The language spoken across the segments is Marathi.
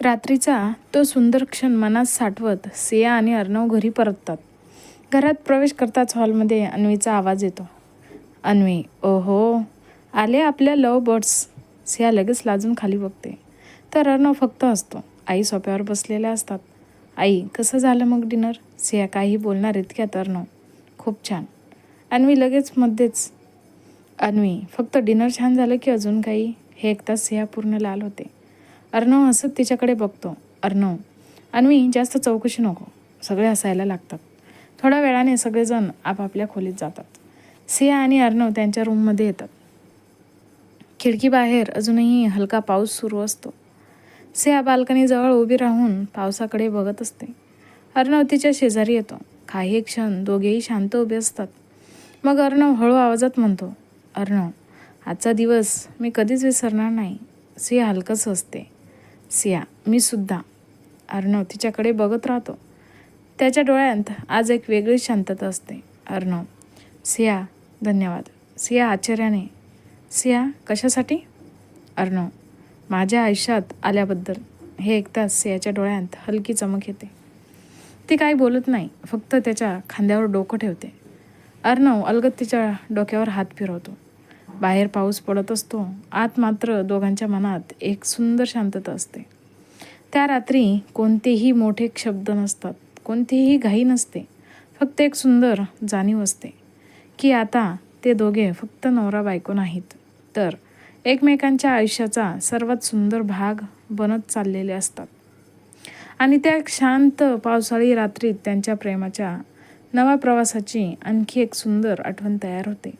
रात्रीचा तो सुंदर क्षण मनात साठवत सिया आणि अर्णव घरी परततात. घरात प्रवेश करताच हॉलमध्ये अन्वीचा आवाज येतो. अन्वी, ओहो, आले आपल्या लव बर्ड्स. सिया लगेच लाजून खाली बघते, तर अर्णव फक्त हसतो. आई सोफ्यावर बसलेल्या असतात. आई, कसं झालं मग डिनर? सिया काही बोलणार इतक्यात अर्णव, खूप छान. अन्वी लगेच मध्येच, अन्वी, फक्त डिनर छान झालं की अजून काही? हे ऐकताच सिया पूर्ण लाल होते. अर्णव हसत तिच्याकडे बघतो. अर्णव, अन्वी, जास्त चौकशी नको. सगळे हसायला लागतात. थोड्या वेळाने सगळेजण आपापल्या खोलीत जातात. सिया आणि अर्णव त्यांच्या रूममध्ये येतात. खिडकीबाहेर अजूनही हलका पाऊस सुरू असतो. सिया बाल्कनीजवळ उभी राहून पावसाकडे बघत असते. अर्णव तिच्या शेजारी येतो. काही क्षण दोघेही शांत उभे असतात. मग अर्णव हळू आवाजात म्हणतो, अर्णव, आजचा दिवस मी कधीच विसरणार नाही. सिया हलकंच हसते. सिया, मी सुद्धा. अर्णव तिच्याकडे बघत राहतो. त्याच्या डोळ्यात आज एक वेगळीच शांतता असते. अर्णव, सिया, धन्यवाद. सिया आश्चर्याने, सिया, कशासाठी? अर्णव, माझ्या आयुष्यात आल्याबद्दल. हे ऐकताच सियाच्या डोळ्यात हलकी चमक येते. ती काही बोलत नाही, फक्त त्याच्या खांद्यावर डोकं ठेवते. अर्णव अलगद तिच्या डोक्यावर हात फिरवतो. बाहेर पाऊस पडत असतो. आत मात्र दोघांच्या मनात एक सुंदर शांतता असते. त्या रात्री कोणतेही मोठे शब्द नसतात, कोणतीही घाई नसते. फक्त एक सुंदर जाणीव असते की आता ते दोघे फक्त नवरा बायको नाहीत, तर एकमेकांच्या आयुष्याचा सर्वात सुंदर भाग बनत चाललेले असतात. आणि त्या शांत पावसाळी रात्रीत त्यांच्या प्रेमाच्या नव्या प्रवासाची आणखी एक सुंदर आठवण तयार होते.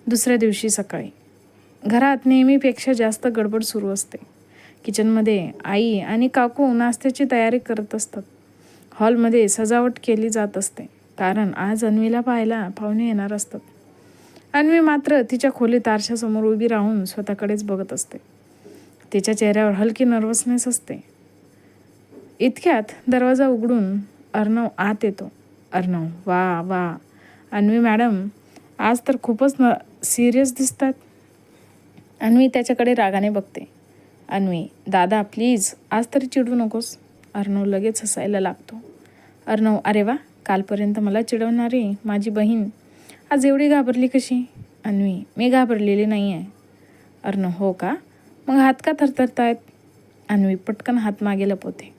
दुसऱ्या दिवशी सकाळी घरात नेहमीपेक्षा जास्त गडबड सुरू असते. किचनमध्ये आई आणि काकू नाश्त्याची तयारी करत असतात. हॉलमध्ये सजावट केली जात असते, कारण आज अन्वीला पाहायला पाहुणे येणार असतात. अन्वी मात्र तिच्या खोलीत आरशासमोर उभी राहून स्वतःकडेच बघत असते. तिच्या चेहऱ्यावर हलकी नर्वसनेस असते. इतक्यात दरवाजा उघडून अर्णव आत येतो. अर्णव, वा वा, अन्वी मॅडम, आज तर खूपच सिरियस दिसतात. अन्वी त्याच्याकडे रागाने बघते. अन्वी, दादा प्लीज, आज तरी चिडू नकोस. अर्णव लगेच हसायला लागतो. अर्णव, अरे वा, कालपर्यंत मला चिडवणारी माझी बहीण आज एवढी घाबरली कशी? अन्वी, मी घाबरलेली नाही आहे. अर्णव, हो का? मग हात का थरथरतायत? अन्वी पटकन हात मागे लपवते.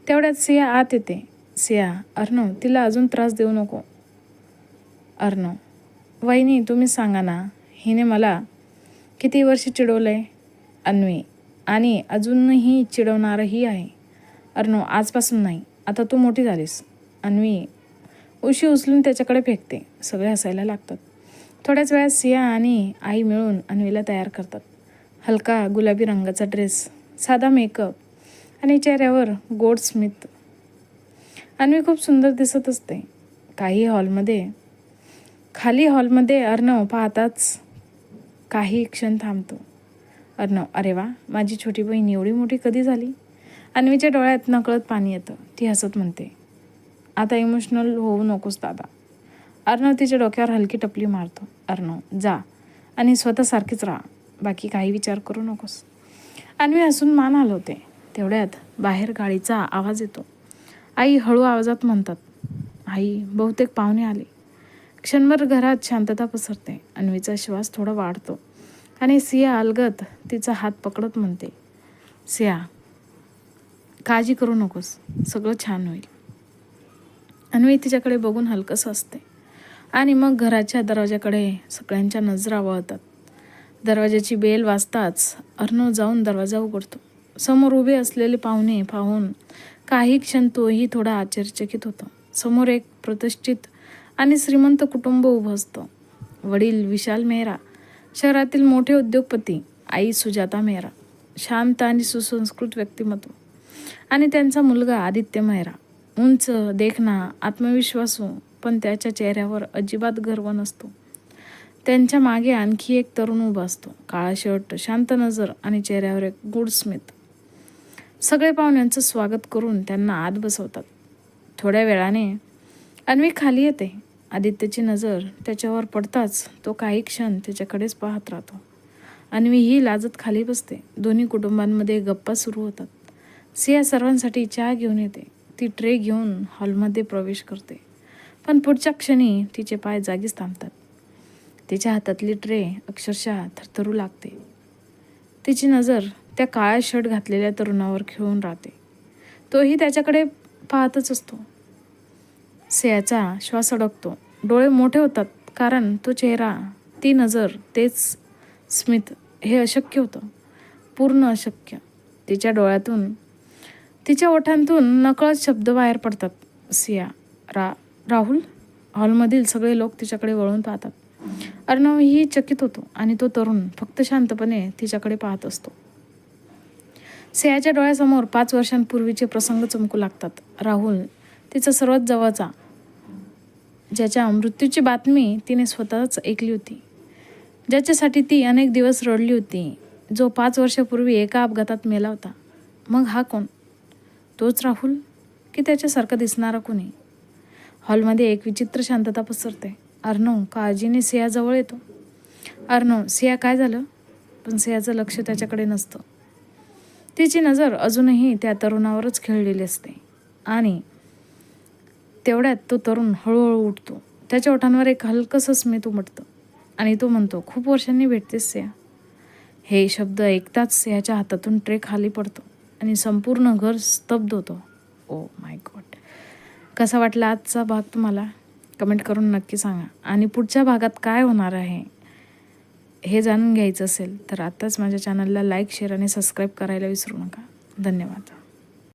तेवढ्यात सिया आत येते. सिया, अर्णव, तिला अजून त्रास देऊ नको. अर्णव, वहिनी, तुम्ही सांगा ना, हिने मला किती वर्ष चिडवलंय? अन्वी, आणि अजूनही चिडवणारही आहे. अर्णव, आजपासून नाही, आता तू मोठी झालीस. अन्वी उशी उचलून त्याच्याकडे फेकते. सगळे हसायला लागतात. थोड्याच वेळात सिया आणि आई मिळून अन्वीला तयार करतात. हलका गुलाबी रंगाचा ड्रेस, साधा मेकअप आणि चेहऱ्यावर गोड स्मित. अन्वी खूप सुंदर दिसत असते. खाली हॉलमध्ये अर्णव पाहताच काही क्षण थांबतो. अर्णव, अरे वा, माझी छोटी बहीण एवढी मोठी कधी झाली? अन्वीच्या डोळ्यात नकळत पाणी येतं. ती हसत म्हणते, आता इमोशनल होऊ नकोस दादा. अर्णव तिच्या डोक्यावर हलकी टपली मारतो. अर्णव, जा आणि स्वतःसारखीच राहा, बाकी काही विचार करू नकोस. अन्वी हसून मान हलवते. तेवढ्यात बाहेर गाडीचा आवाज येतो. आई हळू आवाजात म्हणतात, आई, बहुतेक पाहुणे आले. क्षणभर घरात शांतता पसरते. अन्वीचा श्वास थोडा वाढतो आणि सिया अलगद तिचा हात पकडत म्हणते, सिया, काळजी करू नकोस, सगळं छान होईल. अन्वी तिच्याकडे बघून हलकंसं असते आणि मग घराच्या दरवाजाकडे सगळ्यांच्या नजरा वळतात. दरवाजाची बेल वाजताच अर्णव जाऊन दरवाजा उघडतो. समोर उभे असलेले पाहुणे पाहून काही क्षण तोही थोडा आश्चर्यचकित होतो. समोर एक प्रतिष्ठित आणि श्रीमंत कुटुंब उभं असतं. वडील विशाल मेहरा, शहरातील मोठे उद्योगपती, आई सुजाता मेहरा, शांत आणि सुसंस्कृत व्यक्तिमत्व, आणि त्यांचा मुलगा आदित्य मेहरा, उंच, देखणा, आत्मविश्वासू, पण त्याच्या चेहऱ्यावर अजिबात गर्व नसतो. त्यांच्या मागे आणखी एक तरुण उभा असतो. काळा शर्ट, शांत नजर आणि चेहऱ्यावर एक गूढ स्मित. सगळे पाहुण्यांचं स्वागत करून त्यांना आत बसवतात. थोड्या वेळाने अन्वी खाली येते. आदित्यची नजर त्याच्यावर पडताच तो काही क्षण त्याच्याकडेच पाहत राहतो. अन्वी ही लाजत खाली बसते. दोन्ही कुटुंबांमध्ये गप्पा सुरू होतात. सिया सर्वांसाठी चहा घेऊन येते. ती ट्रे घेऊन हॉलमध्ये प्रवेश करते, पण पुढच्या क्षणी तिचे पाय जागीच थांबतात. तिच्या हातातली ट्रे अक्षरशः थरथरू लागते. तिची नजर त्या काळ्या शर्ट घातलेल्या तरुणावर खिळून राहते. तोही त्याच्याकडे पाहतच असतो. सियाचा श्वास अडकतो, डोळे मोठे होतात, कारण तो चेहरा, ती नजर, तेच स्मित, हे अशक्य होतं, पूर्ण अशक्य. तिच्या डोळ्यातून, तिच्या ओठांतून नकळत शब्द बाहेर पडतात. सिया, राहुल. हॉलमधील सगळे लोक तिच्याकडे वळून पाहतात. अर्णवही चकित होतो आणि तो तरुण फक्त शांतपणे तिच्याकडे पाहत असतो. सियाच्या डोळ्यासमोर 5 वर्षांपूर्वीचे प्रसंग चमकू लागतात. राहुल, तिचा सर्वात जवळचा, ज्याच्या मृत्यूची बातमी तिने स्वतःच ऐकली होती, ज्याच्यासाठी ती अनेक दिवस रडली होती, जो 5 वर्षापूर्वी एका अपघातात मेला होता. मग हा कोण? तोच राहुल की त्याच्यासारखा दिसणारा कोणी? हॉलमध्ये एक विचित्र शांतता पसरते. अर्णव काळजीने सियाजवळ येतो. अर्णव, सिया, काय झालं? पण सियाचं लक्ष त्याच्याकडे नसतं. तिची नजर अजूनही त्या तरुणावरच खिळलेली असते. आणि तेवढ्यात तो तरुण हळूहळू उठतो. त्याच्या ओठांवर एक हलकंसं स्मित उमटतं आणि तो म्हणतो, खूप वर्षांनी भेटतेस सिया. हे शब्द ऐकताच सियाच्या हातातून ट्रे खाली पडतो आणि संपूर्ण घर स्तब्ध होतं. Oh my God. कसा वाटला आजचा भाग तुम्हाला? कमेंट करून नक्की सांगा. आणि पुढच्या भागात काय होणार आहे हे जाणून घ्यायचं असेल तर आत्ताच माझ्या चॅनलला लाईक, शेअर आणि सबस्क्राईब करायला विसरू नका. धन्यवाद.